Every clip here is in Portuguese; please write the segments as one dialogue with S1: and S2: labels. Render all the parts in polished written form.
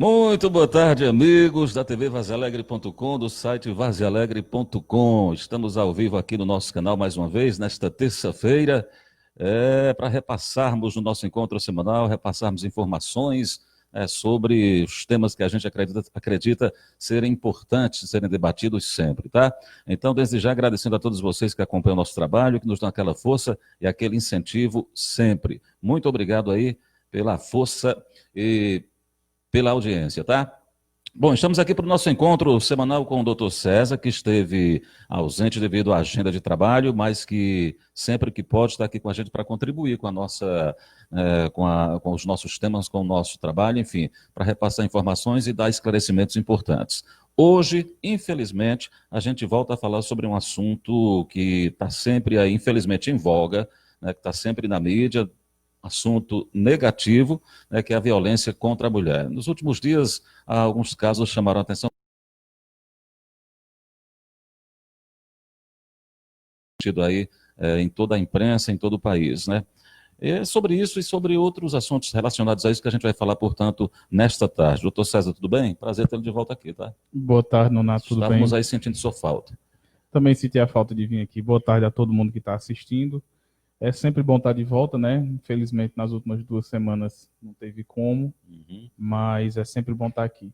S1: Muito boa tarde, amigos da TV Vazealegre.com, do site vazealegre.com. Estamos ao vivo aqui no nosso canal mais uma vez, nesta terça-feira, para repassarmos no nosso encontro semanal, repassarmos informações sobre os temas que a gente acredita serem importantes, serem debatidos sempre, tá? Então, desde já, agradecendo a todos vocês que acompanham o nosso trabalho, que nos dão aquela força e aquele incentivo sempre. Muito obrigado aí pela força e pela audiência, tá? Bom, estamos aqui para o nosso encontro semanal com o Dr. César, que esteve ausente devido à agenda de trabalho, mas que sempre que pode está aqui com a gente para contribuir com a nossa, com os nossos temas, com o nosso trabalho, enfim, para repassar informações e dar esclarecimentos importantes. Hoje, infelizmente, a gente volta a falar sobre um assunto que está sempre aí, infelizmente, em voga, né, que está sempre na mídia, assunto negativo, né, que é a violência contra a mulher. Nos últimos dias, alguns casos chamaram a atenção aí em toda a imprensa, em todo o país, né? É sobre isso e sobre outros assuntos relacionados a isso que a gente vai falar, portanto, nesta tarde. Doutor César, tudo bem? Prazer tê-lo de volta aqui, tá?
S2: Boa tarde, Nonato, tudo
S1: Estávamos
S2: bem?
S1: aí sentindo sua falta.
S2: Também senti a falta de vir aqui. Boa tarde a todo mundo que está assistindo. É sempre bom estar de volta, né? Infelizmente, nas últimas 2 semanas não teve como,
S1: Uhum.
S2: mas é sempre bom estar aqui.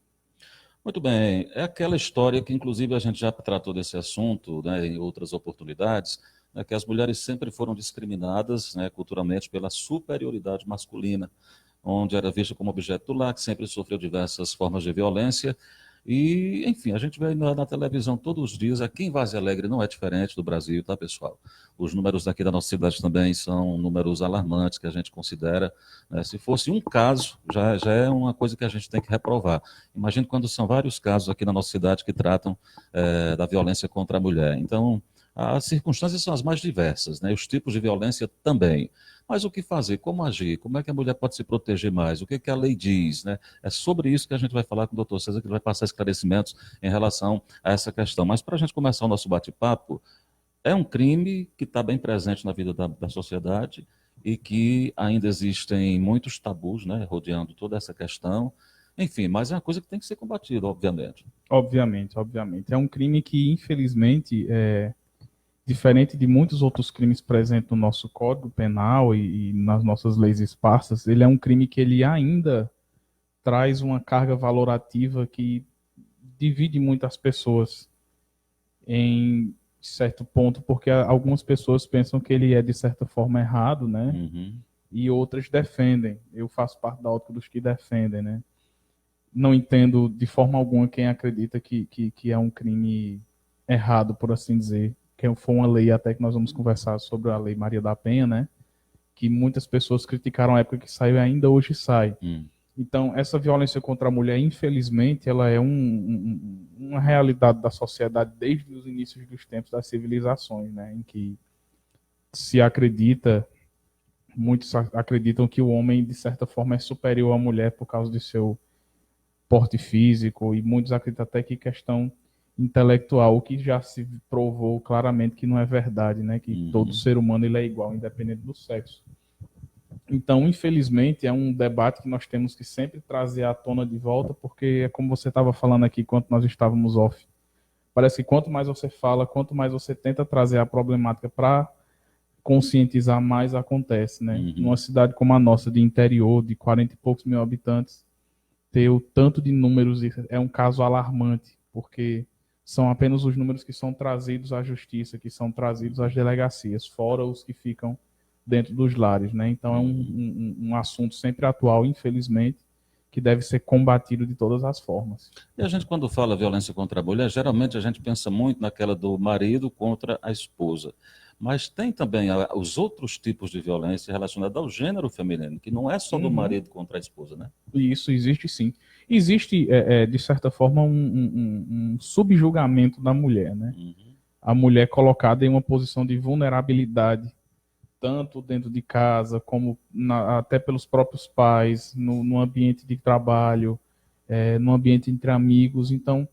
S1: Muito bem, é aquela história que, inclusive, a gente já tratou desse assunto, né, em outras oportunidades, né, que as mulheres sempre foram discriminadas, né, culturalmente pela superioridade masculina, onde era vista como objeto do lar, que sempre sofreu diversas formas de violência. E, enfim, a gente vê na televisão todos os dias, aqui em Vaze Alegre não é diferente do Brasil, tá, pessoal? Os números daqui da nossa cidade também são números alarmantes que a gente considera, né? Se fosse um caso, já é uma coisa que a gente tem que reprovar. Imagine quando são vários casos aqui na nossa cidade que tratam da violência contra a mulher. Então, as circunstâncias são as mais diversas, né? Os tipos de violência também. Mas o que fazer? Como agir? Como é que a mulher pode se proteger mais? O que, que a lei diz, né? É sobre isso que a gente vai falar com o doutor César, que ele vai passar esclarecimentos em relação a essa questão. Mas para a gente começar o nosso bate-papo, é um crime que está bem presente na vida da sociedade e que ainda existem muitos tabus, né, rodeando toda essa questão. Enfim, mas é uma coisa que tem que ser combatida, obviamente.
S2: Obviamente, obviamente. É um crime que, infelizmente, diferente de muitos outros crimes presentes no nosso Código Penal e nas nossas leis esparsas, ele é um crime que ele ainda traz uma carga valorativa que divide muitas pessoas em certo ponto, porque algumas pessoas pensam que ele é de certa forma errado, né?
S1: Uhum.
S2: E outras defendem. Eu faço parte da ótica dos que defendem, né? Não entendo de forma alguma quem acredita que é um crime errado, por assim dizer. Que foi uma lei, até que nós vamos conversar sobre a Lei Maria da Penha, né? Que muitas pessoas criticaram a época que saiu e ainda hoje sai.
S1: Uhum.
S2: Então, essa violência contra a mulher, infelizmente, ela é uma realidade da sociedade desde os inícios dos tempos das civilizações, né? Em que se acredita, muitos acreditam que o homem, de certa forma, é superior à mulher por causa de seu porte físico, e muitos acreditam até que questão intelectual, o que já se provou claramente que não é verdade, né? Que todo
S1: Uhum.
S2: ser humano ele é igual, independente do sexo. Então, infelizmente, é um debate que nós temos que sempre trazer à tona de volta, porque é como você estava falando aqui, enquanto nós estávamos off. Parece que quanto mais você fala, quanto mais você tenta trazer a problemática para conscientizar, mais acontece, né? Numa
S1: Uhum.
S2: cidade como a nossa, de interior, de 40 e poucos mil habitantes, ter o tanto de números é um caso alarmante, porque são apenas os números que são trazidos à justiça, que são trazidos às delegacias, fora os que ficam dentro dos lares, né? Então é
S1: Uhum.
S2: um assunto sempre atual, infelizmente, que deve ser combatido de todas as formas.
S1: E a gente, quando fala violência contra a mulher, geralmente a gente pensa muito naquela do marido contra a esposa. Mas tem também os outros tipos de violência relacionados ao gênero feminino, que não é só do
S2: Uhum.
S1: marido contra a esposa, né?
S2: E isso existe sim. Existe, de certa forma, um subjugamento da mulher, né?
S1: Uhum.
S2: A mulher colocada em uma posição de vulnerabilidade, tanto dentro de casa, como até pelos próprios pais, no ambiente de trabalho, no ambiente entre amigos. Então,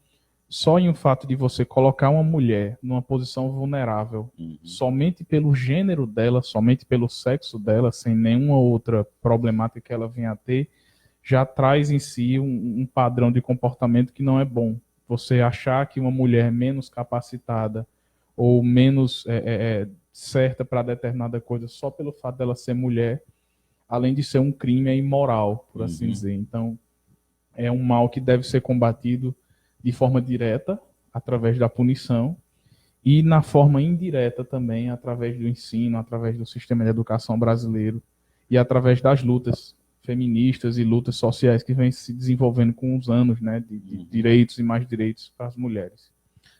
S2: só em o fato de você colocar uma mulher numa posição vulnerável,
S1: Uhum.
S2: somente pelo gênero dela, somente pelo sexo dela, sem nenhuma outra problemática que ela venha a ter, já traz em si um padrão de comportamento que não é bom. Você achar que uma mulher menos capacitada ou menos certa para determinada coisa só pelo fato dela ser mulher, além de ser um crime, é imoral, por assim dizer. Então, é um mal que deve ser combatido de forma direta, através da punição, e na forma indireta também, através do ensino, através do sistema de educação brasileiro e através das lutas feministas e lutas sociais que vêm se desenvolvendo com os anos, né, de direitos e mais direitos para as mulheres.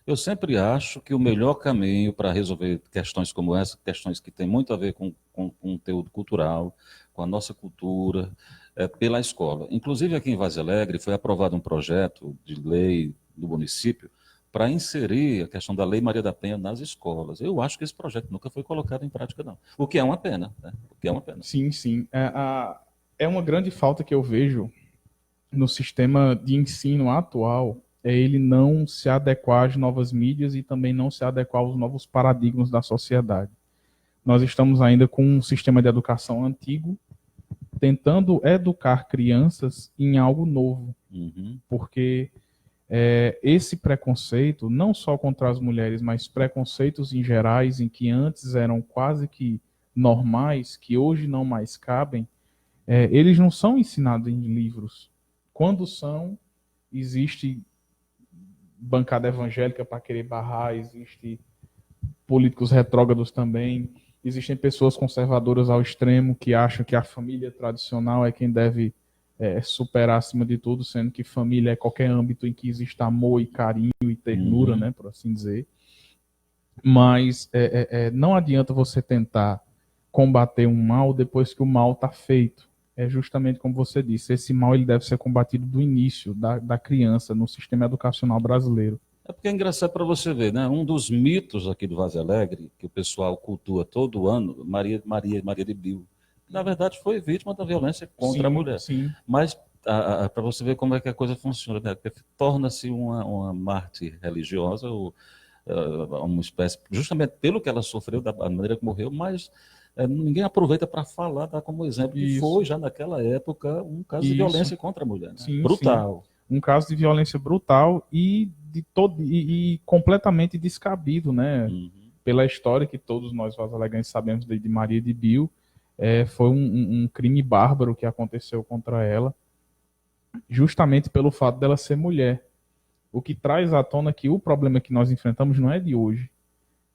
S1: Eu sempre acho que o melhor caminho para resolver questões como essa, questões que têm muito a ver com conteúdo cultural, com a nossa cultura, é pela escola. Inclusive aqui em Vaz Alegre foi aprovado um projeto de lei do município para inserir a questão da Lei Maria da Penha nas escolas. Eu acho que esse projeto nunca foi colocado em prática, não. O que é uma pena, né? O que é uma pena.
S2: Sim, sim. É uma grande falta que eu vejo no sistema de ensino atual, é ele não se adequar às novas mídias e também não se adequar aos novos paradigmas da sociedade. Nós estamos ainda com um sistema de educação antigo, tentando educar crianças em algo novo, porque esse preconceito, não só contra as mulheres, mas preconceitos em gerais, em que antes eram quase que normais, que hoje não mais cabem, eles não são ensinados em livros. Quando são, existe bancada evangélica para querer barrar, existe políticos retrógrados também, existem pessoas conservadoras ao extremo que acham que a família tradicional é quem deve superar acima de tudo, sendo que família é qualquer âmbito em que exista amor e carinho e ternura, né, por assim dizer. Mas não adianta você tentar combater um mal depois que o mal está feito. É justamente como você disse, esse mal ele deve ser combatido do início, da criança, no sistema educacional brasileiro.
S1: É porque é engraçado para você ver, né? Um dos mitos aqui do Vaz Alegre, que o pessoal cultua todo ano, Maria de Bill, na verdade foi vítima da violência contra a mulher.
S2: Sim.
S1: Mas para você ver como é que a coisa funciona, né? Torna-se uma mártir religiosa, ou uma espécie, justamente pelo que ela sofreu, da maneira que morreu, mas ninguém aproveita para falar, dar como exemplo, que foi já naquela época um caso de violência contra a mulher. Né?
S2: Sim,
S1: brutal.
S2: Sim. Um caso de violência brutal e completamente descabido, né? Pela história que todos nós vazalegrenses sabemos de Maria de Bill, foi um crime bárbaro que aconteceu contra ela, justamente pelo fato dela ser mulher. O que traz à tona que o problema que nós enfrentamos não é de hoje.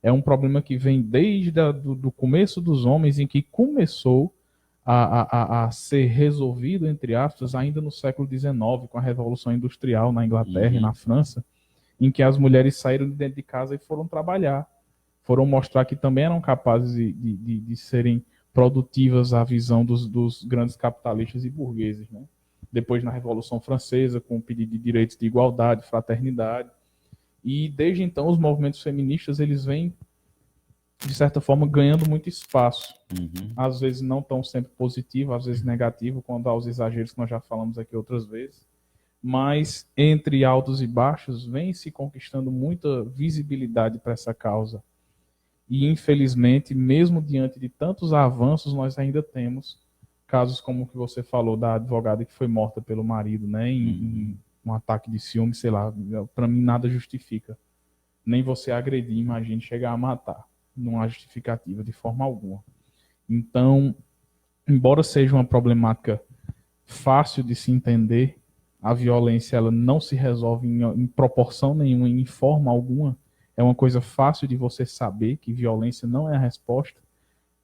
S2: É um problema que vem desde do começo dos homens, em que começou a ser resolvido, entre aspas, ainda no século XIX, com a Revolução Industrial na Inglaterra e na França, em que as mulheres saíram de dentro de casa e foram trabalhar. Foram mostrar que também eram capazes de serem produtivas à visão dos grandes capitalistas e burgueses, né? Depois na Revolução Francesa, com o pedido de direitos de igualdade, fraternidade. E desde então os movimentos feministas eles vêm, de certa forma, ganhando muito espaço. Às vezes não tão sempre positivo, às vezes negativo, quando há os exageros que nós já falamos aqui outras vezes. Mas entre altos e baixos vem se conquistando muita visibilidade para essa causa. E infelizmente, mesmo diante de tantos avanços, nós ainda temos casos como o que você falou da advogada que foi morta pelo marido, né, em um ataque de ciúme, sei lá. Para mim nada justifica. Nem você agredir, imagine chegar a matar. Não há justificativa de forma alguma. Então, embora seja uma problemática fácil de se entender, a violência ela não se resolve em proporção nenhuma, em forma alguma. É uma coisa fácil de você saber que violência não é a resposta.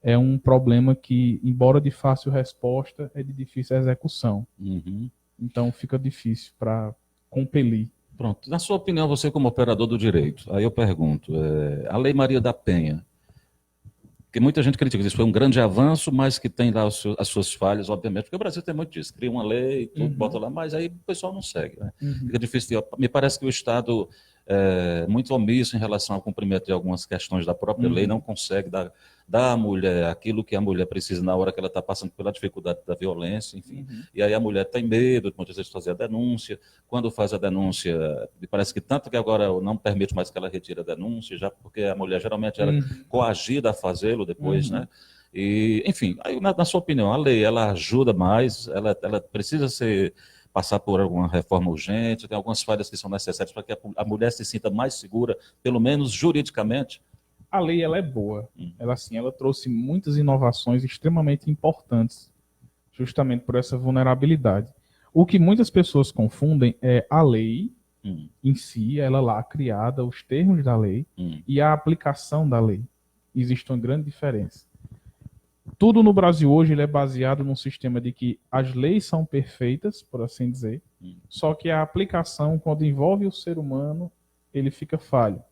S2: É um problema que, embora de fácil resposta, é de difícil execução. Então fica difícil para compelir.
S1: Pronto. Na sua opinião, você como operador do direito, aí eu pergunto, a Lei Maria da Penha, que muita gente critica, isso foi um grande avanço, mas que tem lá as suas falhas, obviamente, porque o Brasil tem muito disso, cria uma lei, tudo, bota lá, mas aí o pessoal não segue. Né? Fica difícil. Me parece que o Estado muito omisso em relação ao cumprimento de algumas questões da própria lei, não consegue dar à mulher aquilo que a mulher precisa na hora que ela está passando pela dificuldade da violência, enfim. E aí a mulher tem medo, muitas vezes, de fazer a denúncia. Quando faz a denúncia, me parece que tanto que agora não permite mais que ela retire a denúncia, já porque a mulher geralmente era coagida a fazê-lo depois, né? E, enfim, aí, na sua opinião, a lei, ela ajuda mais, ela precisa passar por alguma reforma urgente, tem algumas falhas que são necessárias para que a mulher se sinta mais segura, pelo menos juridicamente?
S2: A lei ela é boa. Ela, assim, ela trouxe muitas inovações extremamente importantes, justamente por essa vulnerabilidade. O que muitas pessoas confundem é a lei em si, ela lá criada, os termos da lei e a aplicação da lei. Existe uma grande diferença. Tudo no Brasil hoje ele é baseado num sistema de que as leis são perfeitas, por assim dizer, só que a aplicação, quando envolve o ser humano, ele fica falho.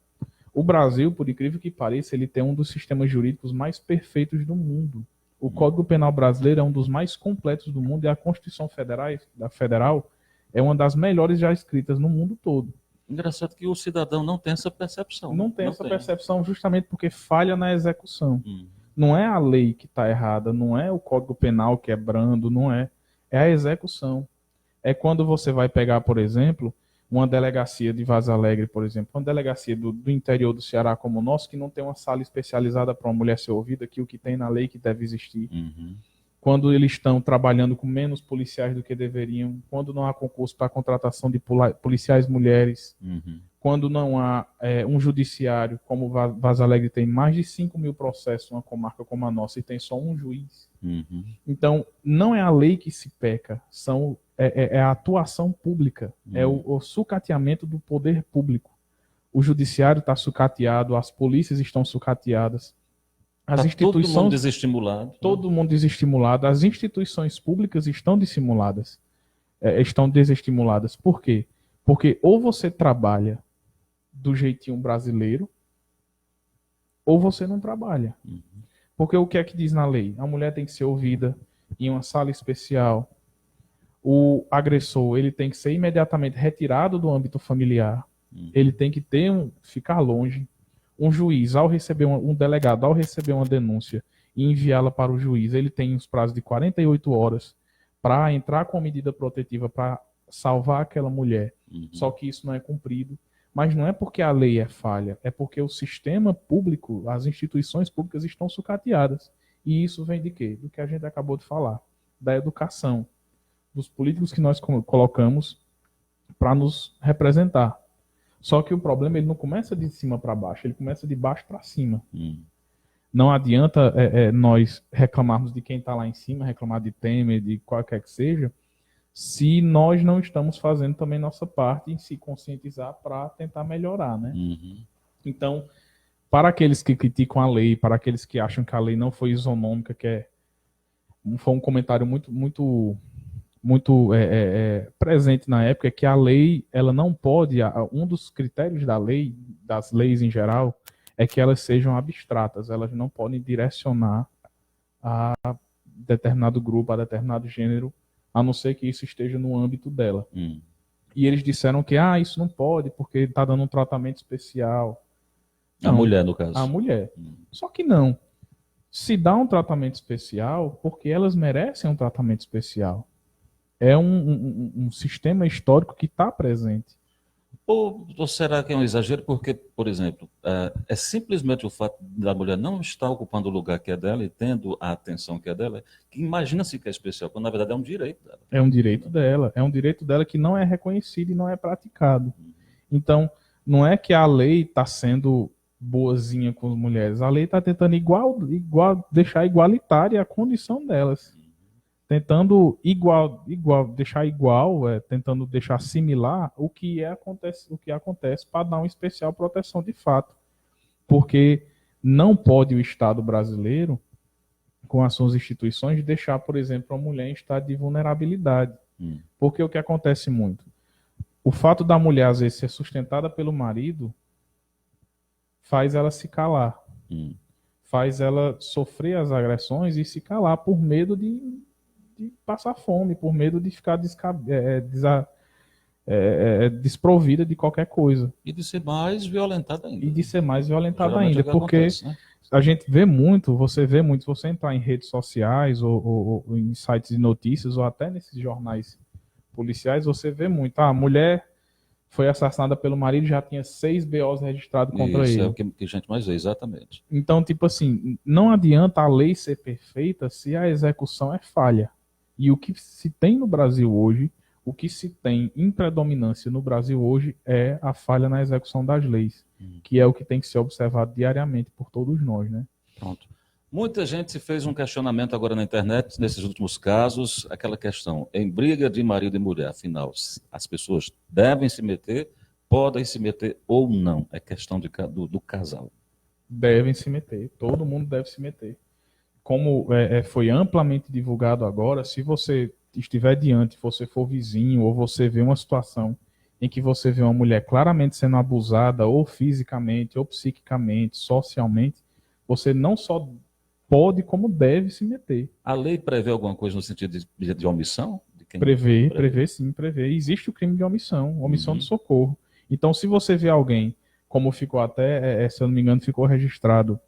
S2: O Brasil, por incrível que pareça, ele tem um dos sistemas jurídicos mais perfeitos do mundo. O Código Penal brasileiro é um dos mais completos do mundo e a Constituição Federal é uma das melhores já escritas no mundo todo.
S1: Engraçado que o cidadão não tem essa percepção.
S2: Não tem essa percepção justamente porque falha na execução. Não é a lei que está errada, não é o Código Penal que é brando, não é. É a execução. É quando você vai pegar, por exemplo, uma delegacia de Vaza Alegre, por exemplo, uma delegacia do interior do Ceará como o nosso, que não tem uma sala especializada para uma mulher ser ouvida, que o que tem na lei que deve existir. Quando eles estão trabalhando com menos policiais do que deveriam, quando não há concurso para a contratação de policiais mulheres, quando não há um judiciário, como Vaza Alegre tem mais de 5 mil processos, uma comarca como a nossa, e tem só um juiz. Então, não é a lei que se peca, é a atuação pública, é o sucateamento do poder público. O judiciário está sucateado, as polícias estão sucateadas, as instituições,
S1: todo mundo desestimulado.
S2: Todo mundo desestimulado, as instituições públicas estão estão desestimuladas. Por quê? Porque ou você trabalha do jeitinho brasileiro, ou você não trabalha. Porque o que é que diz na lei? A mulher tem que ser ouvida em uma sala especial. O agressor ele tem que ser imediatamente retirado do âmbito familiar. Ele tem que ficar longe. Um juiz, ao receber um delegado, ao receber uma denúncia e enviá-la para o juiz, ele tem os prazos de 48 horas para entrar com medida protetiva para salvar aquela mulher. Só que isso não é cumprido. Mas não é porque a lei é falha, é porque o sistema público, as instituições públicas estão sucateadas. E isso vem de quê? Do que a gente acabou de falar, da educação, dos políticos que nós colocamos para nos representar. Só que o problema ele não começa de cima para baixo, ele começa de baixo para cima. Não adianta nós reclamarmos de quem está lá em cima, reclamar de Temer, de qualquer que seja, se nós não estamos fazendo também nossa parte em se conscientizar para tentar melhorar, né? Então, para aqueles que criticam a lei, para aqueles que acham que a lei não foi isonômica, foi um comentário muito presente na época, é que a lei, ela não pode, um dos critérios da lei, das leis em geral, é que elas sejam abstratas, elas não podem direcionar a determinado grupo, a determinado gênero, a não ser que isso esteja no âmbito dela. E eles disseram que isso não pode, porque está dando um tratamento especial.
S1: A mulher, no caso.
S2: A mulher. Só que não. Se dá um tratamento especial, porque elas merecem um tratamento especial. É um sistema histórico que está presente.
S1: Ou será que é um exagero? Porque, por exemplo, é simplesmente o fato da mulher não estar ocupando o lugar que é dela e tendo a atenção que é dela, que imagina-se que é especial, quando na verdade é um direito dela.
S2: É um direito dela. É um direito dela que não é reconhecido e não é praticado. Então, não é que a lei está sendo boazinha com as mulheres. A lei está tentando deixar igualitária a condição delas. Tentando deixar igual, tentando deixar similar o que acontece para dar uma especial proteção de fato. Porque não pode o Estado brasileiro, com as suas instituições, deixar, por exemplo, a mulher em estado de vulnerabilidade. Porque o que acontece muito? O fato da mulher, às vezes, ser sustentada pelo marido faz ela se calar. Faz ela sofrer as agressões e se calar por medo de passar fome, por medo de ficar desprovida de qualquer coisa.
S1: E de ser mais violentada
S2: ainda. Porque acontece, né? A gente vê muito, você entrar em redes sociais ou em sites de notícias ou até nesses jornais policiais, você vê muito. A mulher foi assassinada pelo marido, já tinha 6 BOs registrados contra
S1: Isso é
S2: ele.
S1: o que a gente mais vê, exatamente.
S2: Então, tipo assim, não adianta a lei ser perfeita se a execução é falha. E o que se tem no Brasil hoje, o que se tem em predominância no Brasil hoje é a falha na execução das leis, que é o que tem que ser observado diariamente por todos nós, né?
S1: Pronto. Muita gente se fez um questionamento agora na internet, nesses últimos casos, aquela questão, em briga de marido e mulher, afinal, as pessoas devem se meter, podem se meter ou não, é questão do casal.
S2: Devem se meter, todo mundo deve se meter. Como foi amplamente divulgado agora, se você estiver diante, você for vizinho, ou você vê uma situação em que você vê uma mulher claramente sendo abusada, ou fisicamente, ou psiquicamente, socialmente, você não só pode, como deve se meter.
S1: A lei prevê alguma coisa no sentido de omissão? De quem
S2: Prevê sim, prevê. Existe o crime de omissão de socorro. Então, se você vê alguém, como ficou até, se eu não me engano, ficou registrado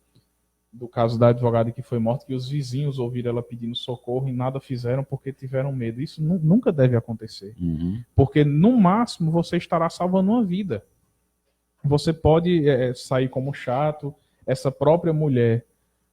S2: do caso da advogada que foi morta, que os vizinhos ouviram ela pedindo socorro e nada fizeram porque tiveram medo. Isso nunca deve acontecer. Porque, no máximo, você estará salvando uma vida. Você pode sair como chato, essa própria mulher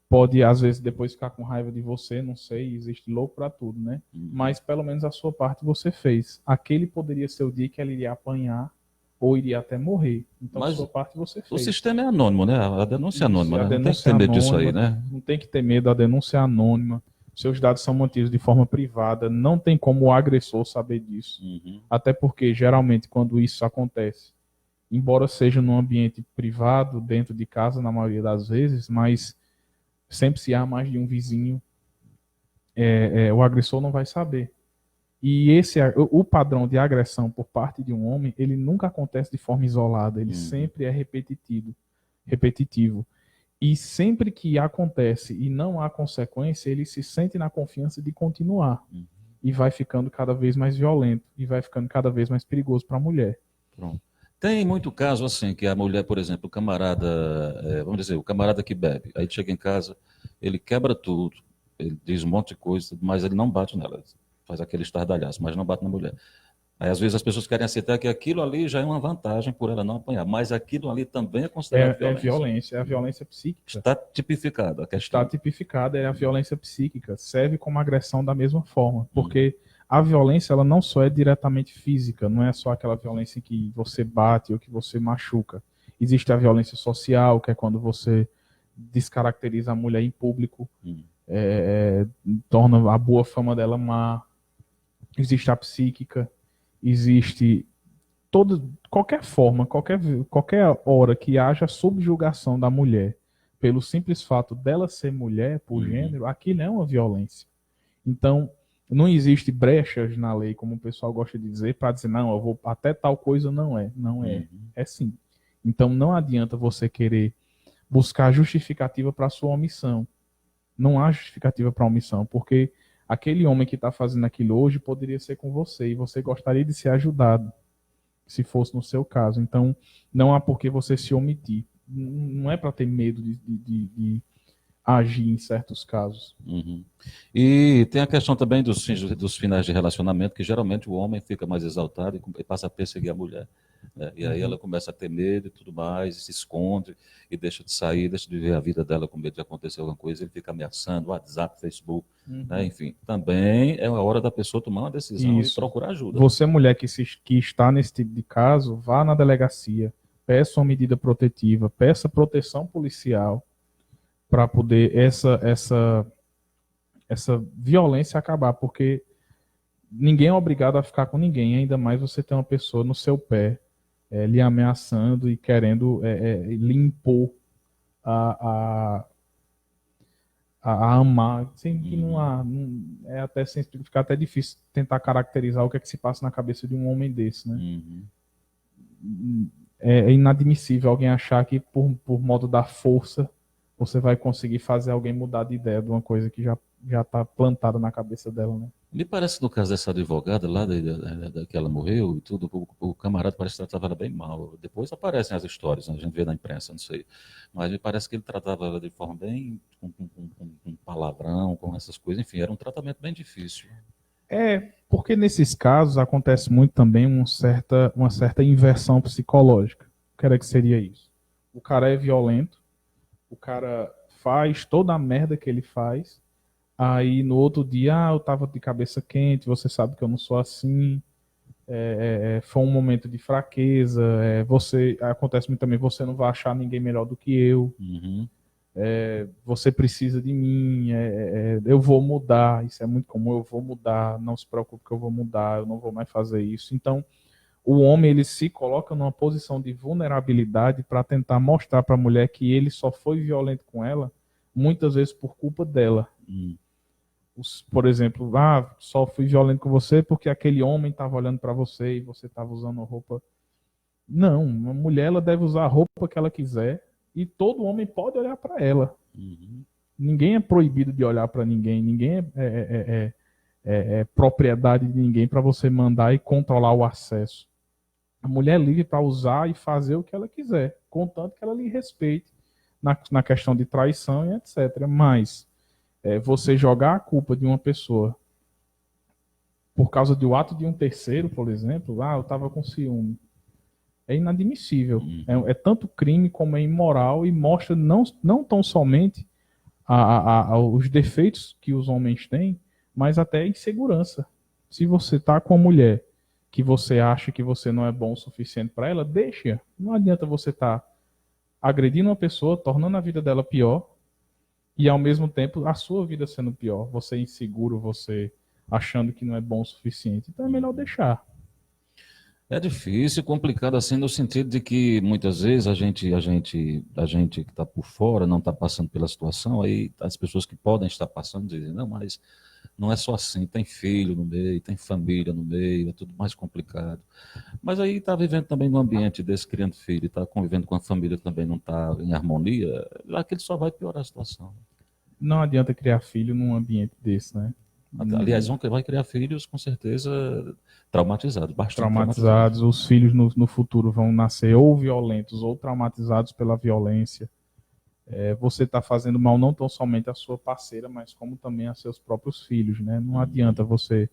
S2: pode, às vezes, depois ficar com raiva de você, não sei, existe louco para tudo, né? Mas, pelo menos, a sua parte você fez. Aquele poderia ser o dia que ela iria apanhar ou iria até morrer. Então,
S1: Mas
S2: a sua parte você fez.
S1: o sistema é anônimo, né? A denúncia é anônima, né?
S2: A
S1: Não tem que
S2: denúncia
S1: ter medo disso aí,
S2: anônima,
S1: né?
S2: não tem que ter medo, a denúncia é anônima. Seus dados são mantidos de forma privada, não tem como o agressor saber disso. Até porque, geralmente, quando isso acontece, embora seja num ambiente privado, dentro de casa, na maioria das vezes, mas sempre se há mais de um vizinho, o agressor não vai saber. E o padrão de agressão por parte de um homem, ele nunca acontece de forma isolada, ele sempre é repetitivo. E sempre que acontece e não há consequência, ele se sente na confiança de continuar. E vai ficando cada vez mais violento, e vai ficando cada vez mais perigoso para a mulher.
S1: Pronto. Tem muito caso assim, que a mulher, por exemplo, o camarada, vamos dizer, o camarada que bebe, aí chega em casa, ele quebra tudo, ele diz um monte de coisa, mas ele não bate nela, faz aquele estardalhaço, mas não bate na mulher. Aí às vezes as pessoas querem aceitar que aquilo ali já é uma vantagem por ela não apanhar, mas aquilo ali também é considerado violência.
S2: É a violência psíquica.
S1: Está tipificada a questão.
S2: Está tipificada, é a violência psíquica, serve como agressão da mesma forma, porque a violência ela não só é diretamente física, não é só aquela violência em que você bate ou que você machuca. Existe a violência social, que é quando você descaracteriza a mulher em público, torna a boa fama dela má. Existe a psíquica, existe qualquer forma, qualquer hora que haja subjugação da mulher pelo simples fato dela ser mulher, por gênero, aquilo é uma violência. Então, não existe brechas na lei, como o pessoal gosta de dizer, para dizer, não, eu vou até tal coisa, não é. Não é. É sim. Então, não adianta você querer buscar justificativa para sua omissão. Não há justificativa para omissão, porque aquele homem que está fazendo aquilo hoje poderia ser com você, e você gostaria de ser ajudado, se fosse no seu caso. Então, não há por que você se omitir. Não é para ter medo de agir em certos casos.
S1: E tem a questão também dos finais de relacionamento, que geralmente o homem fica mais exaltado e passa a perseguir a mulher. Né? E aí ela começa a ter medo e tudo mais, e se esconde, e deixa de sair, deixa de viver a vida dela com medo de acontecer alguma coisa, ele fica ameaçando, WhatsApp, Facebook, né? Enfim. Também é a hora da pessoa tomar uma decisão e procurar ajuda.
S2: Você, mulher que está nesse tipo de caso, vá na delegacia, peça uma medida protetiva, peça proteção policial, para poder essa violência acabar, porque ninguém é obrigado a ficar com ninguém, ainda mais você ter uma pessoa no seu pé, lhe ameaçando e querendo lhe impor a amar, sem que não há, até sem ficar até difícil tentar caracterizar o que é que se passa na cabeça de um homem desse, né? É inadmissível alguém achar que por modo da força você vai conseguir fazer alguém mudar de ideia de uma coisa que já está plantada na cabeça dela, né?
S1: Me parece que no caso dessa advogada lá, que ela morreu e tudo, o camarada parece que tratava ela bem mal. Depois aparecem as histórias, né? A gente vê na imprensa, não sei. Mas me parece que ele tratava ela de forma bem, com palavrão, com essas coisas. Enfim, era um tratamento bem difícil.
S2: Porque nesses casos acontece muito também uma certa inversão psicológica. O que era que seria isso? O cara é violento, o cara faz toda a merda que ele faz, aí no outro dia, eu tava de cabeça quente, você sabe que eu não sou assim, foi um momento de fraqueza, acontece muito também, você não vai achar ninguém melhor do que eu,
S1: Uhum.
S2: você precisa de mim, eu vou mudar, isso é muito comum, eu vou mudar, não se preocupe que eu vou mudar, eu não vou mais fazer isso. Então, o homem ele se coloca numa posição de vulnerabilidade para tentar mostrar para a mulher que ele só foi violento com ela, muitas vezes por culpa dela.
S1: Uhum.
S2: Por exemplo, só fui violento com você porque aquele homem estava olhando para você e você estava usando roupa. Não, uma mulher ela deve usar a roupa que ela quiser e todo homem pode olhar para ela.
S1: Uhum.
S2: Ninguém é proibido de olhar para ninguém, ninguém é propriedade de ninguém para você mandar e controlar o acesso. A mulher é livre para usar e fazer o que ela quiser, contanto que ela lhe respeite na questão de traição e etc. Mas você jogar a culpa de uma pessoa por causa do ato de um terceiro, por exemplo, eu estava com ciúme, é inadmissível.
S1: Uhum.
S2: É tanto crime como é imoral e mostra não tão somente os defeitos que os homens têm, mas até a insegurança. Se você está com uma mulher que você acha que você não é bom o suficiente para ela, deixa. Não adianta você estar agredindo uma pessoa, tornando a vida dela pior, e ao mesmo tempo a sua vida sendo pior. Você inseguro, você achando que não é bom o suficiente. Então é melhor deixar.
S1: É difícil, complicado assim no sentido de que muitas vezes a gente que está por fora não está passando pela situação, aí as pessoas que podem estar passando dizem, não, mas não é só assim, tem filho no meio, tem família no meio, é tudo mais complicado. Mas aí está vivendo também num ambiente desse, criando filho, está convivendo com a família que também não está em harmonia, lá que ele só vai piorar a situação.
S2: Não adianta criar filho num ambiente desse, né?
S1: Aliás, vai criar filhos com certeza traumatizados, bastante traumatizados.
S2: Traumatizados, os filhos no futuro vão nascer ou violentos ou traumatizados pela violência. Você está fazendo mal não tão somente à sua parceira, mas como também a seus próprios filhos, né? Não adianta você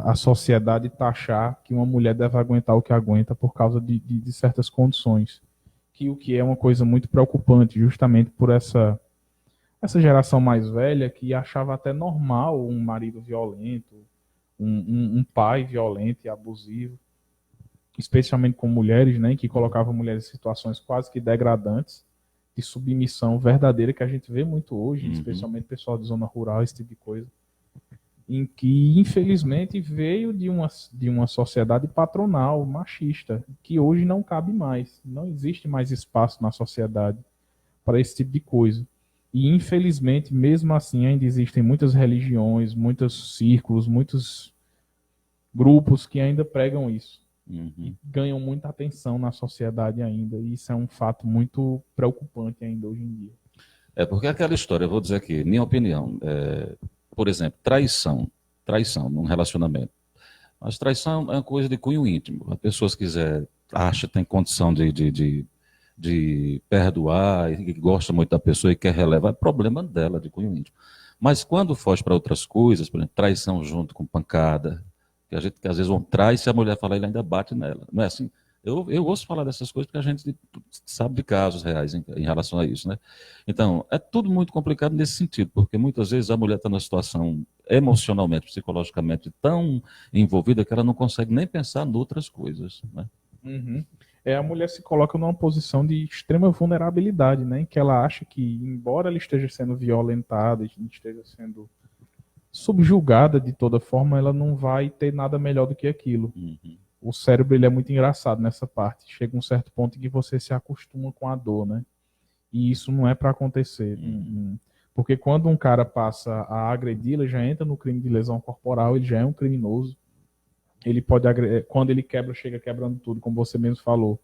S2: a sociedade taxar que uma mulher deve aguentar o que aguenta por causa de certas condições, que o que é uma coisa muito preocupante, justamente por essa geração mais velha que achava até normal um marido violento, um pai violento e abusivo, especialmente com mulheres, né, que colocavam mulheres em situações quase que degradantes, de submissão verdadeira, que a gente vê muito hoje,
S1: Uhum.
S2: especialmente pessoal de zona rural, esse tipo de coisa, em que, infelizmente, veio de uma sociedade patronal, machista, que hoje não cabe mais. Não existe mais espaço na sociedade para esse tipo de coisa. E, infelizmente, mesmo assim, ainda existem muitas religiões, muitos círculos, muitos grupos que ainda pregam isso. E
S1: Uhum.
S2: ganham muita atenção na sociedade ainda. E isso é um fato muito preocupante ainda hoje em dia.
S1: É porque aquela história, eu vou dizer aqui, minha opinião, por exemplo, traição num relacionamento. Mas traição é uma coisa de cunho íntimo. A pessoa, se quiser, acha, tem condição de perdoar, e gosta muito da pessoa e quer relevar, é problema dela, de cunho íntimo. Mas quando foge para outras coisas, por exemplo, traição junto com pancada, que a gente que às vezes um trai, se a mulher falar, ele ainda bate nela. Não é assim? Eu ouço falar dessas coisas porque a gente sabe de casos reais em relação a isso, né? Então, é tudo muito complicado nesse sentido, porque muitas vezes a mulher está numa situação emocionalmente, psicologicamente tão envolvida que ela não consegue nem pensar em outras coisas, né?
S2: Uhum. A mulher se coloca numa posição de extrema vulnerabilidade, né? Em que ela acha que, embora ela esteja sendo violentada, esteja sendo subjugada de toda forma, ela não vai ter nada melhor do que aquilo.
S1: Uhum.
S2: O cérebro ele é muito engraçado nessa parte. Chega um certo ponto em que você se acostuma com a dor, né? E isso não é para acontecer. Porque quando um cara passa a agredi-la, já entra no crime de lesão corporal, ele já é um criminoso. Ele pode quando ele quebra, chega quebrando tudo, como você mesmo falou.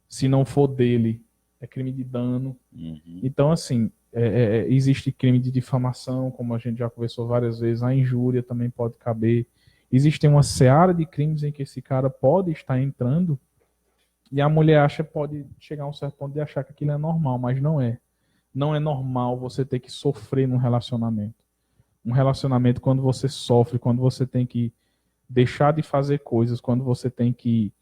S2: Se não for dele, é crime de dano.
S1: Uhum.
S2: Então, assim, existe crime de difamação, como a gente já conversou várias vezes, a injúria também pode caber. Existe uma seara de crimes em que esse cara pode estar entrando e a mulher pode chegar a um certo ponto de achar que aquilo é normal, mas não é. Não é normal você ter que sofrer num relacionamento. Um relacionamento quando você sofre, quando você tem que deixar de fazer coisas, quando você tem que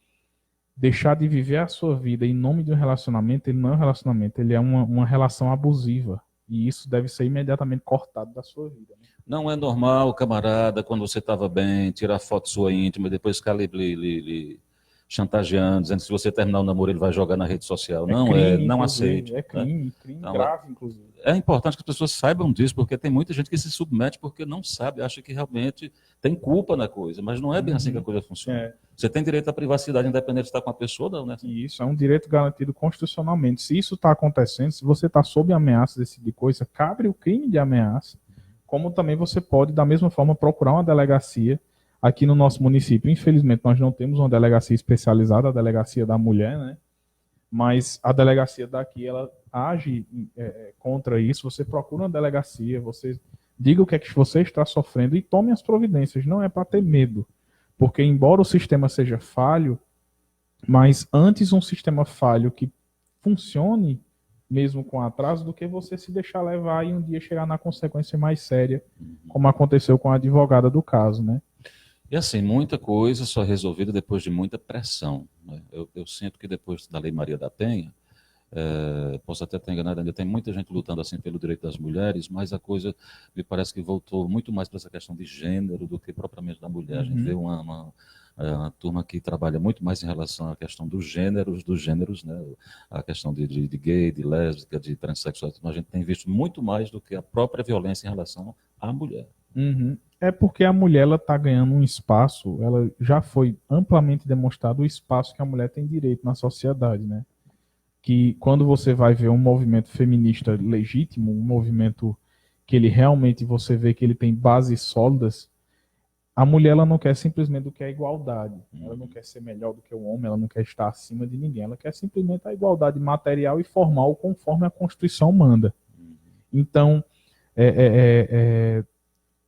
S2: deixar de viver a sua vida em nome de um relacionamento, ele não é um relacionamento, ele é uma relação abusiva. E isso deve ser imediatamente cortado da sua vida. Né?
S1: Não é normal, camarada, quando você estava bem, tirar foto sua íntima e depois ficar lhe chantageando, dizendo que se você terminar o namoro ele vai jogar na rede social. Não
S2: crime,
S1: não
S2: inclusive,
S1: aceite.
S2: é crime,
S1: Né?
S2: crime
S1: Então,
S2: grave, inclusive.
S1: é importante que as pessoas saibam disso, porque tem muita gente que se submete porque não sabe, acha que realmente tem culpa na coisa, mas não é bem assim que a coisa funciona.
S2: É.
S1: Você tem direito à privacidade, independente de estar com a pessoa ou não, né?
S2: E isso é um direito garantido constitucionalmente. Se isso está acontecendo, se você está sob ameaça desse tipo de coisa, cabe o crime de ameaça, como também você pode, da mesma forma, procurar uma delegacia aqui no nosso município. Infelizmente, nós não temos uma delegacia especializada, a delegacia da mulher, né? Mas a delegacia daqui, ela age contra isso. Você procura uma delegacia, você diga o que é que você está sofrendo e tome as providências. Não é para ter medo, porque embora o sistema seja falho, mas antes um sistema falho que funcione mesmo com atraso do que você se deixar levar e um dia chegar na consequência mais séria, como aconteceu com a advogada do caso, né?
S1: E assim, muita coisa só resolvida depois de muita pressão. Né? Eu sinto que depois da Lei Maria da Penha, posso até estar enganado, ainda tem muita gente lutando assim pelo direito das mulheres, mas a coisa me parece que voltou muito mais para essa questão de gênero do que propriamente da mulher. A gente vê uma turma que trabalha muito mais em relação à questão dos gêneros, né? A questão de gay, de lésbica, de transexual, a gente tem visto muito mais do que a própria violência em relação à mulher.
S2: Uhum. É porque a mulher ela está ganhando um espaço, ela já foi amplamente demonstrado o espaço que a mulher tem direito na sociedade, né? Que quando você vai ver um movimento feminista legítimo, um movimento que ele realmente você vê que ele tem bases sólidas, a mulher ela não quer simplesmente o que é a igualdade. Ela não quer ser melhor do que o homem, ela não quer estar acima de ninguém. Ela quer simplesmente a igualdade material e formal conforme a Constituição manda. Então,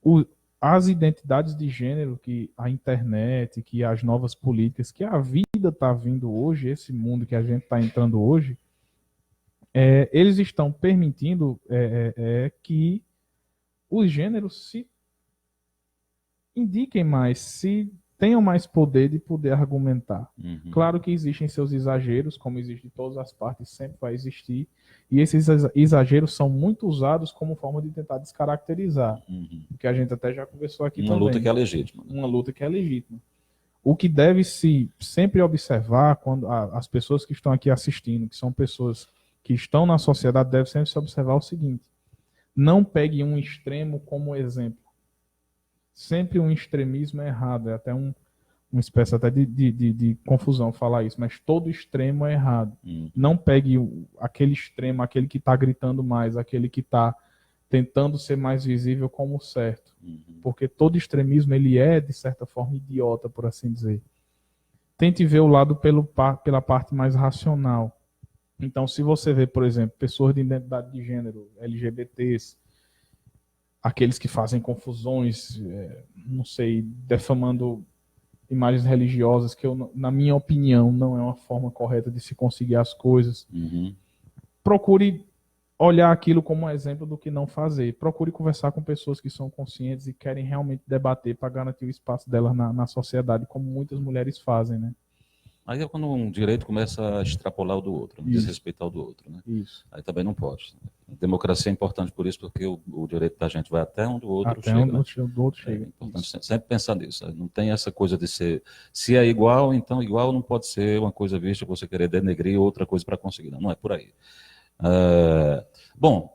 S2: o, as identidades de gênero que a internet, que as novas políticas, que a vida está vindo hoje, esse mundo que a gente está entrando hoje, eles estão permitindo que os gêneros se indiquem mais, se tenham mais poder de poder argumentar.
S1: Uhum.
S2: Claro que existem seus exageros, como existe em todas as partes, sempre vai existir, e esses exageros são muito usados como forma de tentar descaracterizar, que a gente até já conversou aqui
S1: uma
S2: também.
S1: Luta que é legítima. Né?
S2: Uma luta que é legítima. O que deve se sempre observar quando as pessoas que estão aqui assistindo, que são pessoas que estão na sociedade, deve sempre se observar o seguinte: não pegue um extremo como exemplo. Sempre um extremismo é errado, é até uma espécie até de confusão falar isso, mas todo extremo é errado. Não pegue aquele extremo, aquele que está gritando mais, aquele que está tentando ser mais visível como certo. Porque todo extremismo ele é, de certa forma, idiota, por assim dizer. Tente ver o lado pela parte mais racional. Então, se você vê, por exemplo, pessoas de identidade de gênero, LGBTs, aqueles que fazem confusões, não sei, defamando imagens religiosas, que na minha opinião, não é uma forma correta de se conseguir as coisas. Procure olhar aquilo como um exemplo do que não fazer. Procure conversar com pessoas que são conscientes e querem realmente debater para garantir o espaço delas na sociedade, como muitas mulheres fazem, né?
S1: Aí é quando um direito começa a extrapolar o do outro, desrespeitar o do outro. Né?
S2: Isso.
S1: Aí também não pode. A democracia é importante por isso, porque o direito da gente vai até onde o outro
S2: até
S1: chega.
S2: Onde
S1: né?
S2: o outro chega.
S1: É importante sempre pensar nisso. Não tem essa coisa de ser... Se é igual, então igual não pode ser uma coisa vista você querer denegrir outra coisa para conseguir. Não é por aí. Bom,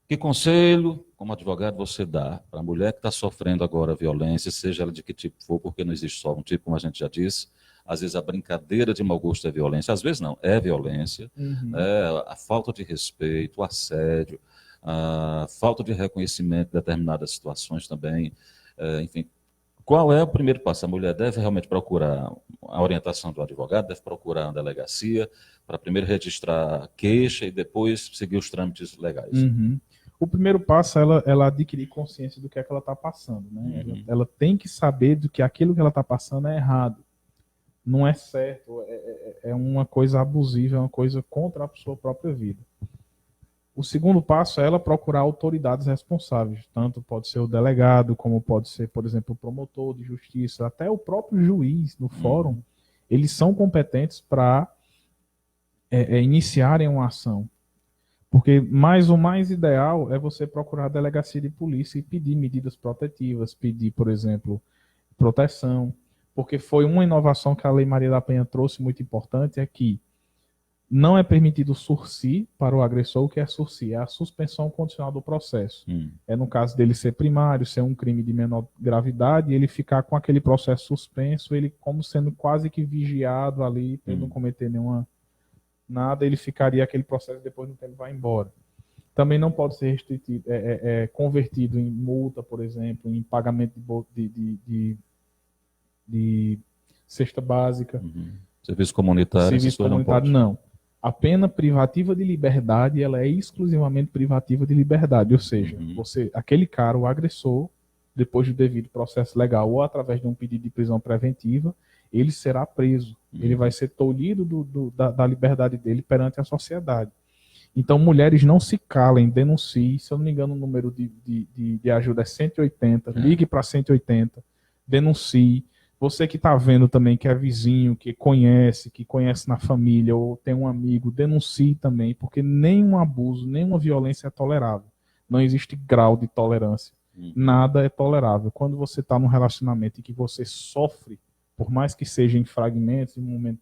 S1: que conselho, como advogado, você dá para a mulher que está sofrendo agora violência, seja ela de que tipo for, porque não existe só um tipo, como a gente já disse. Às vezes a brincadeira de mau gosto é violência, às vezes não, é violência. A falta de respeito, o assédio, a falta de reconhecimento de determinadas situações também. Enfim, qual é o primeiro passo? A mulher deve realmente procurar a orientação do advogado, deve procurar uma delegacia para primeiro registrar a queixa e depois seguir os trâmites legais.
S2: O primeiro passo é ela adquirir consciência do que é que ela está passando. Né? Ela tem que saber do que aquilo que ela está passando é errado. Não é certo, é uma coisa abusiva, é uma coisa contra a sua própria vida. O segundo passo é ela procurar autoridades responsáveis, tanto pode ser o delegado, como pode ser, por exemplo, o promotor de justiça, até o próprio juiz no fórum, eles são competentes para iniciarem uma ação. Porque o mais ideal é você procurar a delegacia de polícia e pedir medidas protetivas, pedir, por exemplo, proteção, porque foi uma inovação que a Lei Maria da Penha trouxe muito importante, é que não é permitido sursi para o agressor. O que é sursi? É a suspensão condicional do processo. É no caso dele ser primário, ser um crime de menor gravidade, e ele ficar com aquele processo suspenso, ele como sendo quase que vigiado ali, para não cometer nada, ele ficaria aquele processo, depois do tempo vai embora. Também não pode ser restritido, convertido em multa, por exemplo, em pagamento de cesta básica.
S1: Serviço comunitário.
S2: Serviço comunitário, não. A pena privativa de liberdade, ela é exclusivamente privativa de liberdade, ou seja, aquele cara, o agressor, depois do devido processo legal ou através de um pedido de prisão preventiva, ele será preso. Ele vai ser tolhido da liberdade dele perante a sociedade. Então, mulheres, não se calem, denunciem. Se eu não me engano, o número de ajuda é 180. Ligue para 180, denuncie. Você que está vendo também, que é vizinho, que conhece na família, ou tem um amigo, denuncie também, porque nenhum abuso, nenhuma violência é tolerável. Não existe grau de tolerância. Nada é tolerável. Quando você está num relacionamento e que você sofre, por mais que seja em fragmentos,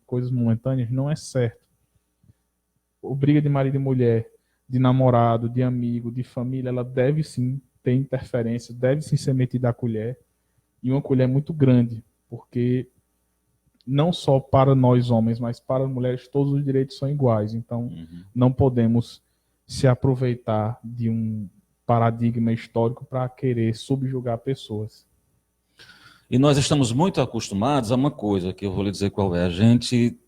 S2: coisas momentâneas, não é certo. O briga de marido e mulher, de namorado, de amigo, de família, ela deve sim ter interferência, deve sim ser metida a colher, e uma colher muito grande, porque não só para nós homens, mas para as mulheres todos os direitos são iguais. Então, não podemos se aproveitar de um paradigma histórico para querer subjugar pessoas.
S1: E nós estamos muito acostumados a uma coisa, que eu vou lhe dizer qual é.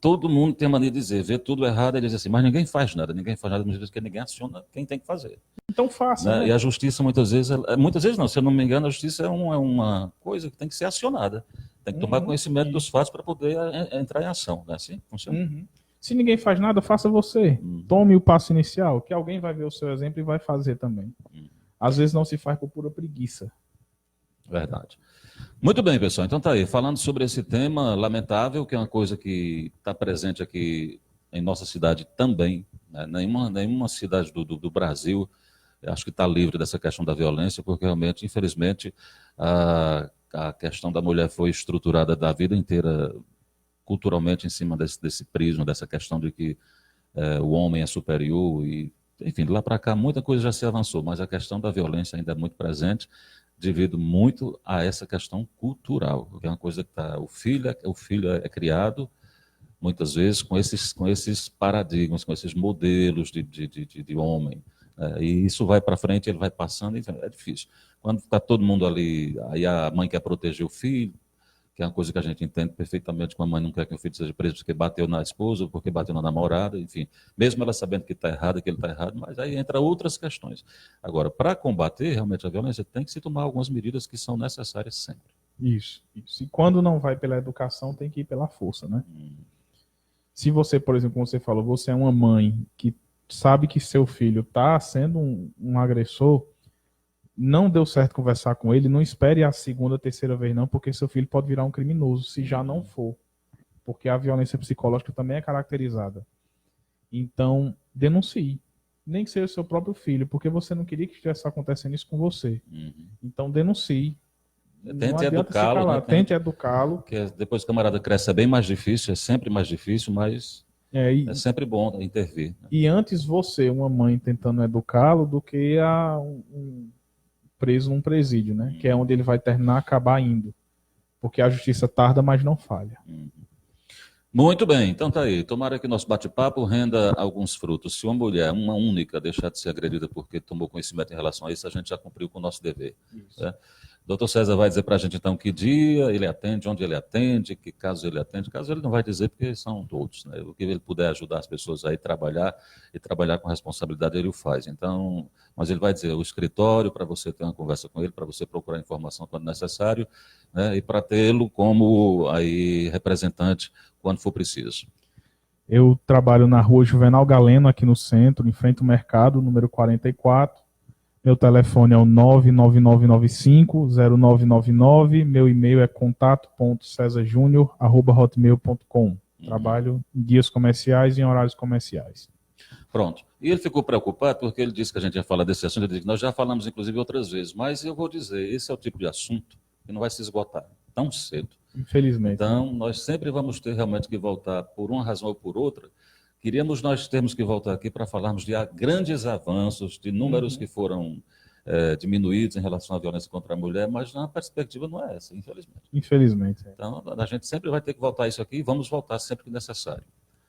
S1: Todo mundo tem a mania de dizer, vê tudo errado e diz assim, mas ninguém faz nada, muitas vezes, porque ninguém aciona quem tem que fazer.
S2: Então faça, né?
S1: E a justiça, muitas vezes não, se eu não me engano, a justiça é uma coisa que tem que ser acionada. Tem que tomar conhecimento dos fatos para poder entrar em ação. Não é assim? Funciona.
S2: Se ninguém faz nada, faça você. Tome o passo inicial, que alguém vai ver o seu exemplo e vai fazer também. Às vezes não se faz por pura preguiça.
S1: Verdade. Muito bem, pessoal. Então tá aí, falando sobre esse tema lamentável, que é uma coisa que está presente aqui em nossa cidade também. Né? Nenhuma cidade do Brasil, acho que está livre dessa questão da violência, porque realmente, infelizmente, a questão da mulher foi estruturada da vida inteira culturalmente em cima desse prisma, dessa questão de que o homem é superior e, enfim, de lá para cá muita coisa já se avançou, mas a questão da violência ainda é muito presente, devido muito a essa questão cultural, que é uma coisa que o filho é criado muitas vezes com esses paradigmas, com esses modelos de homem. E isso vai para frente, ele vai passando, e é difícil. Quando está todo mundo ali, aí a mãe quer proteger o filho, que é uma coisa que a gente entende perfeitamente, como a mãe não quer que o filho seja preso porque bateu na esposa, ou porque bateu na namorada, enfim, mesmo ela sabendo que está errado, que ele está errado, mas aí entra outras questões. Agora, para combater realmente a violência, tem que se tomar algumas medidas que são necessárias sempre.
S2: Isso. E quando não vai pela educação, tem que ir pela força, né? Se você, por exemplo, como você falou, você é uma mãe que sabe que seu filho está sendo um agressor, não deu certo conversar com ele, não espere a segunda, terceira vez não, porque seu filho pode virar um criminoso, se já não for. Porque a violência psicológica também é caracterizada. Então, denuncie. Nem que seja seu próprio filho, porque você não queria que estivesse acontecendo isso com você. Então, denuncie.
S1: Tente educá-lo. Né?
S2: Tente educá-lo.
S1: Porque depois que o camarada cresce é bem mais difícil, é sempre mais difícil, mas é sempre bom intervir. Né?
S2: E antes você, uma mãe, tentando educá-lo, do que preso num presídio, né? Que é onde ele vai terminar, acabar indo. Porque a justiça tarda, mas não falha.
S1: Muito bem, então tá aí. Tomara que nosso bate-papo renda alguns frutos. Se uma mulher, uma única, deixar de ser agredida porque tomou conhecimento em relação a isso, a gente já cumpriu com o nosso dever. Né? Doutor César vai dizer para a gente, então, que dia ele atende, onde ele atende, que caso ele atende. Caso ele não vai dizer, porque são todos. Né? O que ele puder ajudar as pessoas a ir trabalhar, e trabalhar com responsabilidade, ele o faz. Então, mas ele vai dizer o escritório, para você ter uma conversa com ele, para você procurar informação quando necessário, né? E para tê-lo como aí representante quando for preciso.
S2: Eu trabalho na rua Juvenal Galeno, aqui no centro, em frente ao mercado, número 44. Meu telefone é o 99995-0999. Meu e-mail é contato.cesarjunior@hotmail.com. Trabalho em dias comerciais e em horários comerciais.
S1: Pronto. E ele ficou preocupado porque ele disse que a gente ia falar desse assunto. Ele disse que nós já falamos, inclusive, outras vezes. Mas eu vou dizer, esse é o tipo de assunto que não vai se esgotar tão cedo.
S2: Infelizmente.
S1: Então, nós sempre vamos ter realmente que voltar por uma razão ou por outra. Queríamos nós termos que voltar aqui para falarmos de grandes avanços, de números que foram diminuídos em relação à violência contra a mulher, mas a perspectiva não é essa, infelizmente.
S2: Infelizmente.
S1: Então, a gente sempre vai ter que voltar a isso aqui e vamos voltar sempre que necessário.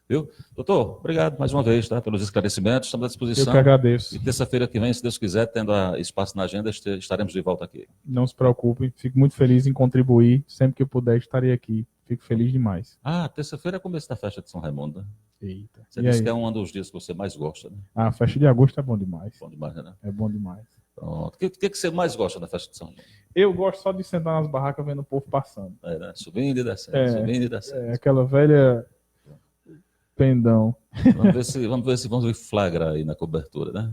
S1: Viu? Doutor, obrigado mais uma vez, tá, pelos esclarecimentos, estamos à disposição.
S2: Eu que agradeço.
S1: E terça-feira que vem, se Deus quiser, tendo espaço na agenda, estaremos de volta aqui.
S2: Não se preocupe, fico muito feliz em contribuir, sempre que eu puder estarei aqui. Fico feliz demais.
S1: Ah, terça-feira é começo da festa de São Raimundo, né?
S2: Eita.
S1: Você disse que é um dos dias que você mais gosta, né?
S2: A festa de agosto é bom demais.
S1: Bom demais, né?
S2: É bom demais.
S1: Pronto. O que você mais gosta da festa de São Raimundo?
S2: Eu gosto só de sentar nas barracas vendo o povo passando.
S1: Né? Subindo e descendo, subindo e descendo.
S2: É aquela velha pendão.
S1: Vamos ver flagra aí na cobertura, né?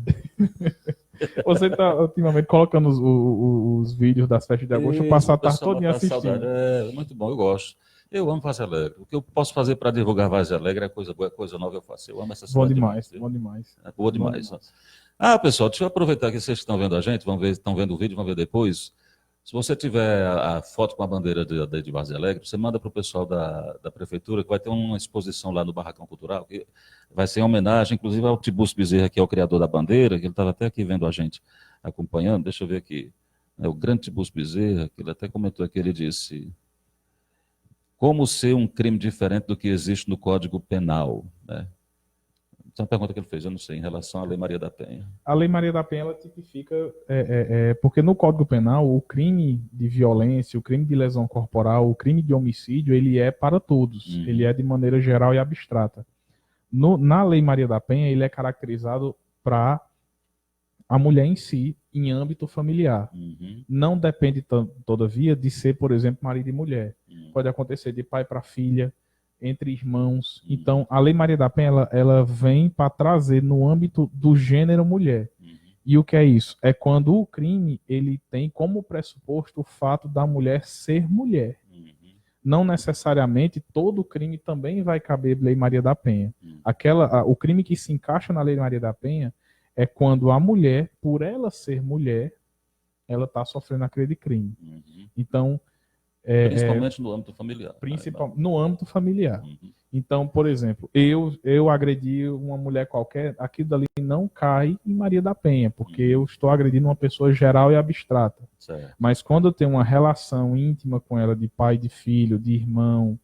S2: Você está ultimamente colocando os vídeos das festas de agosto, eu passo a tarde todinha assistindo.
S1: É muito bom, eu gosto. Eu amo Várzea Alegre. O que eu posso fazer para divulgar Várzea Alegre é coisa boa, é coisa nova, eu faço. Eu amo essa cidade.
S2: Bom demais. É
S1: boa demais. Ah, pessoal, deixa eu aproveitar que vocês estão vendo a gente, estão vendo o vídeo, vão ver depois. Se você tiver a foto com a bandeira de Várzea Alegre, você manda para o pessoal da prefeitura, que vai ter uma exposição lá no Barracão Cultural, que vai ser em homenagem, inclusive, ao Tiburcio Bezerra, que é o criador da bandeira, que ele estava até aqui vendo a gente, acompanhando. Deixa eu ver aqui. É o grande Tiburcio Bezerra, que ele até comentou aqui, ele disse: como ser um crime diferente do que existe no Código Penal, né? Essa é uma pergunta que ele fez, eu não sei, em relação à Lei Maria da Penha.
S2: A Lei Maria da Penha, ela tipifica, porque no Código Penal, o crime de violência, o crime de lesão corporal, o crime de homicídio, ele é para todos. Ele é de maneira geral e abstrata. Na Lei Maria da Penha, ele é caracterizado para a mulher em si, em âmbito familiar. Não depende, todavia, de ser, por exemplo, marido e mulher. Pode acontecer de pai para filha, entre irmãos. Então, a Lei Maria da Penha, ela vem para trazer no âmbito do gênero mulher. E o que é isso? É quando o crime ele tem como pressuposto o fato da mulher ser mulher. Não necessariamente todo crime também vai caber Lei Maria da Penha. O crime que se encaixa na Lei Maria da Penha é quando a mulher, por ela ser mulher, ela está sofrendo aquele crime. Então,
S1: principalmente no âmbito familiar.
S2: No âmbito familiar. Então, por exemplo, eu agredi uma mulher qualquer, aquilo dali não cai em Maria da Penha, porque eu estou agredindo uma pessoa geral e abstrata.
S1: Certo.
S2: Mas quando eu tenho uma relação íntima com ela, de pai, de filho, de irmão,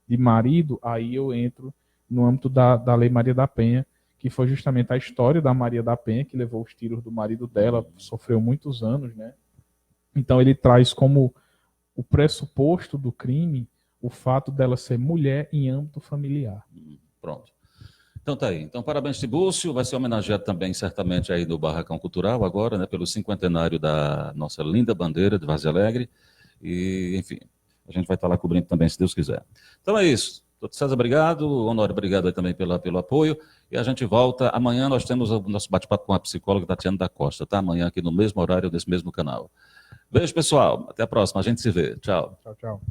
S2: de marido, aí eu entro no âmbito da Lei Maria da Penha, que foi justamente a história da Maria da Penha, que levou os tiros do marido dela, sofreu muitos anos, né? Então ele traz como o pressuposto do crime o fato dela ser mulher em âmbito familiar.
S1: Pronto. Então tá aí. Então parabéns, Tiburcio. Vai ser homenageado também, certamente, aí no Barracão Cultural agora, né, pelo 50º da nossa linda bandeira de Várzea Alegre. E, enfim, a gente vai estar lá cobrindo também, se Deus quiser. Então é isso. Doutor César, obrigado. Honório, obrigado aí também pelo apoio. E a gente volta. Amanhã nós temos o nosso bate-papo com a psicóloga Tatiana da Costa, tá? Amanhã aqui no mesmo horário, nesse mesmo canal. Beijo, pessoal. Até a próxima. A gente se vê. Tchau.
S2: Tchau, tchau.